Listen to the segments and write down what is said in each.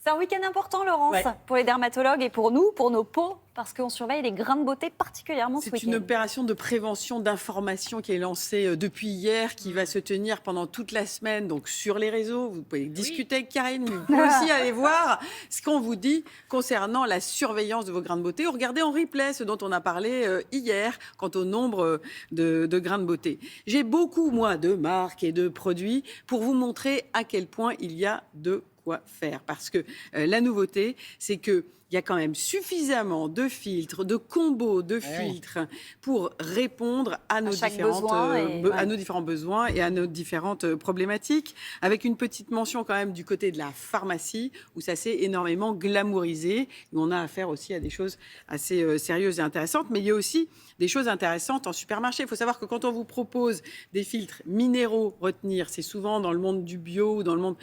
C'est un week-end important, Laurence, pour les dermatologues et pour nous, pour nos peaux, parce qu'on surveille les grains de beauté particulièrement ce week-end. C'est une opération de prévention, d'information qui est lancée depuis hier, qui va se tenir pendant toute la semaine, donc sur les réseaux. Vous pouvez discuter avec Karine, mais vous pouvez aussi aller voir ce qu'on vous dit concernant la surveillance de vos grains de beauté. Ou regardez en replay ce dont on a parlé hier, quant au nombre de grains de beauté. J'ai beaucoup, moi, de marques et de produits pour vous montrer à quel point il y a de quoi faire. Parce que la nouveauté, c'est qu'il y a quand même suffisamment de filtres, de combos de filtres pour répondre à nos différents besoins et à nos différentes problématiques, avec une petite mention quand même du côté de la pharmacie, où ça s'est énormément glamourisé. Et on a affaire aussi à des choses assez sérieuses et intéressantes, mais il y a aussi des choses intéressantes en supermarché. Il faut savoir que quand on vous propose des filtres minéraux, retenir, c'est souvent dans le monde du bio ou dans le monde...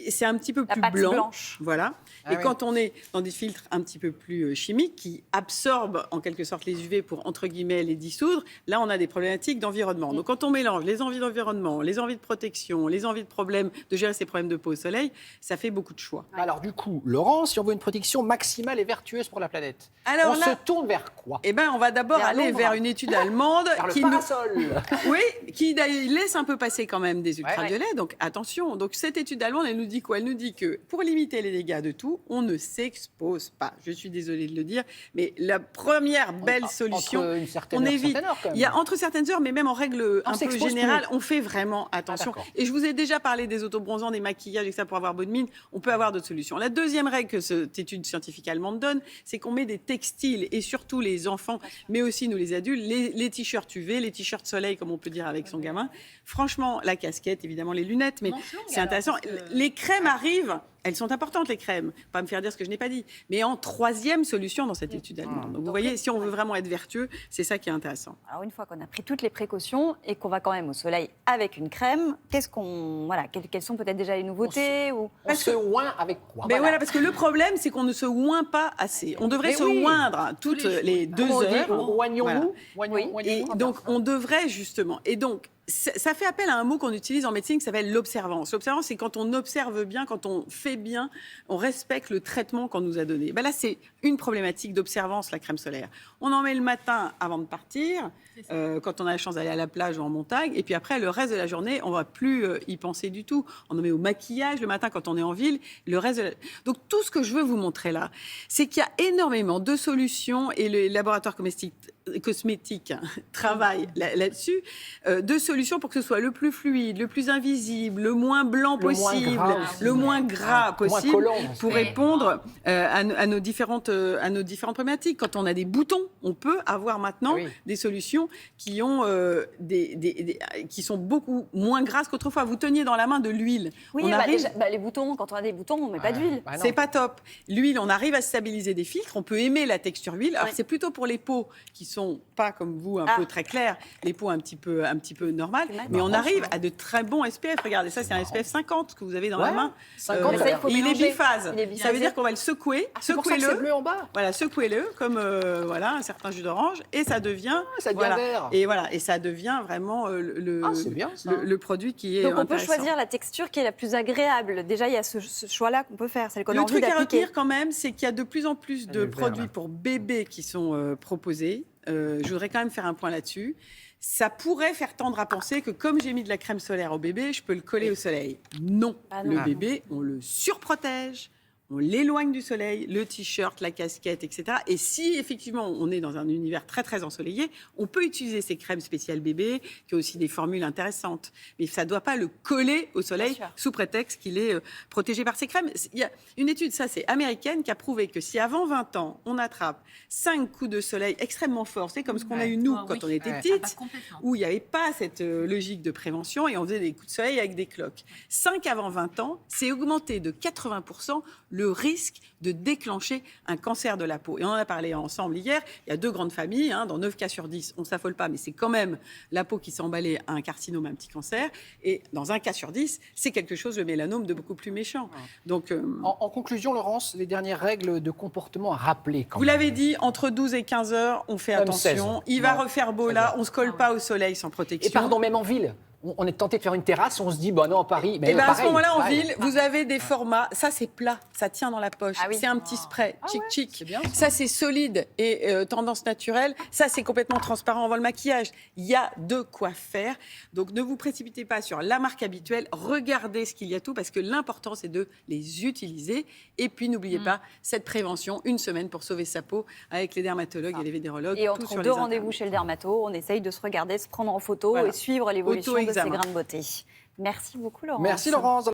C'est un petit peu plus blanc. Blanche. Voilà. Quand on est dans des filtres un petit peu plus chimiques qui absorbent en quelque sorte les UV pour, entre guillemets, les dissoudre, là, on a des problématiques d'environnement. Donc, quand on mélange les envies d'environnement, les envies de protection, les envies de gérer ses problèmes de peau au soleil, ça fait beaucoup de choix. Alors, du coup, Laurent, si on veut une protection maximale et vertueuse pour la planète, on se tourne vers quoi ? Eh bien, on va d'abord aller vers une étude allemande qui laisse un peu passer quand même des ultraviolets. Donc, attention. Donc, cette étude allemande, elle nous dit quoi ? Elle nous dit que pour limiter les dégâts de tout, on ne s'expose pas. Je suis désolée de le dire, mais la première belle solution, on évite. Il y a entre certaines heures, mais même en règle un peu générale, on fait vraiment attention. Et je vous ai déjà parlé des autobronzants, des maquillages, et ça pour avoir bonne mine. On peut avoir d'autres solutions. La deuxième règle que cette étude scientifique allemande donne, c'est qu'on met des textiles, et surtout les enfants, mais aussi nous les adultes, les t-shirts UV, les t-shirts soleil, comme on peut dire avec son gamin. Franchement, la casquette, évidemment les lunettes, mais c'est intéressant. Les crèmes arrivent. Elles sont importantes, les crèmes. Pas me faire dire ce que je n'ai pas dit. Mais en troisième solution dans cette étude allemande. Donc, vous voyez, si on veut vraiment être vertueux, c'est ça qui est intéressant. Alors, une fois qu'on a pris toutes les précautions et qu'on va quand même au soleil avec une crème, quelles sont peut-être déjà les nouveautés On se oint avec quoi ? Voilà, parce que le problème, c'est qu'on ne se oint pas assez. On devrait se oindre toutes les 2 heures. Oignons-nous. Et donc, on devrait justement... Et donc, ça fait appel à un mot qu'on utilise en médecine qui s'appelle l'observance. L'observance, c'est quand on observe bien, quand on fait bien, on respecte le traitement qu'on nous a donné. Là, c'est une problématique d'observance, la crème solaire. On en met le matin avant de partir, quand on a la chance d'aller à la plage ou en montagne, et puis après, le reste de la journée, on ne va plus y penser du tout. On en met au maquillage le matin quand on est en ville, le reste Donc, tout ce que je veux vous montrer là, c'est qu'il y a énormément de solutions, et les laboratoires cosmétiques travaillent là-dessus, de solutions pour que ce soit le plus fluide, le plus invisible, le moins blanc possible, le moins gras possible, pour répondre à nos différentes problématiques. Quand on a des boutons, on peut avoir maintenant des solutions qui ont qui sont beaucoup moins grasses qu'autrefois. Vous teniez dans la main de l'huile. Les boutons, quand on a des boutons, on ne met pas d'huile. C'est pas top. L'huile, on arrive à stabiliser des filtres, on peut aimer la texture huile. Alors c'est plutôt pour les peaux qui sont pas comme vous, un peu très claires, les peaux un petit peu normales, mais on arrive à de très bons SPF. Regardez, ça c'est un SPF 50 que vous avez dans la main. Il est biphase. Ça veut dire qu'on va le secouer. C'est pour ça que c'est bleu en bas. Voilà, secouez-le comme un certain jus d'orange et ça devient vert. Et ça devient vraiment le produit qui est Donc on peut intéressant. choisir la texture qui est la plus agréable. Déjà, il y a ce choix-là qu'on peut faire, celle qu'on a envie d'appliquer. Le d'appliquer. truc à retenir quand même, c'est qu'il y a de plus en plus de produits pour bébés qui sont proposés. Je voudrais quand même faire un point là-dessus. Ça pourrait faire tendre à penser que comme j'ai mis de la crème solaire au bébé, je peux le coller au soleil. Non. Le bébé, on le surprotège. On l'éloigne du soleil, le t-shirt, la casquette, etc. Et si, effectivement, on est dans un univers très, très ensoleillé, on peut utiliser ces crèmes spéciales bébé, qui ont aussi des formules intéressantes. Mais ça ne doit pas le coller au soleil sous prétexte qu'il est protégé par ces crèmes. Il y a une étude, ça c'est américaine, qui a prouvé que si avant 20 ans, on attrape 5 coups de soleil extrêmement forts, c'est comme ce qu'on a eu nous quand on était petite, où il n'y avait pas cette logique de prévention et on faisait des coups de soleil avec des cloques. 5 avant 20 ans, c'est augmenté de 80% le risque de déclencher un cancer de la peau. Et on en a parlé ensemble hier. Il y a 2 grandes familles. Dans 9 cas sur 10, on ne s'affole pas, mais c'est quand même la peau qui s'est emballée à un carcinome, un petit cancer. Et dans 1 cas sur 10, c'est quelque chose, le mélanome, de beaucoup plus méchant. Donc, en conclusion, Laurence, les dernières règles de comportement à rappeler. Vous l'avez dit, entre 12 et 15 heures, on fait attention. Il va refaire beau là, on ne se colle pas au soleil sans protection. Et pardon, même en ville. on est tenté de faire une terrasse, on se dit, non, à Paris... Et à ce moment-là, en ville, vous avez des formats, ça c'est plat, ça tient dans la poche, c'est un petit spray, chic. Bien, ça c'est solide et tendance naturelle, ça c'est complètement transparent avant le maquillage. Il y a de quoi faire, donc ne vous précipitez pas sur la marque habituelle, regardez ce qu'il y a tout, parce que l'important c'est de les utiliser. Et puis n'oubliez pas cette prévention, une semaine pour sauver sa peau avec les dermatologues et les vénérologues. Et entre deux rendez-vous chez le dermato, on essaye de se regarder, se prendre en photo et suivre l'évolution de ces grains de beauté. Merci beaucoup, Laurence. Merci, Laurence.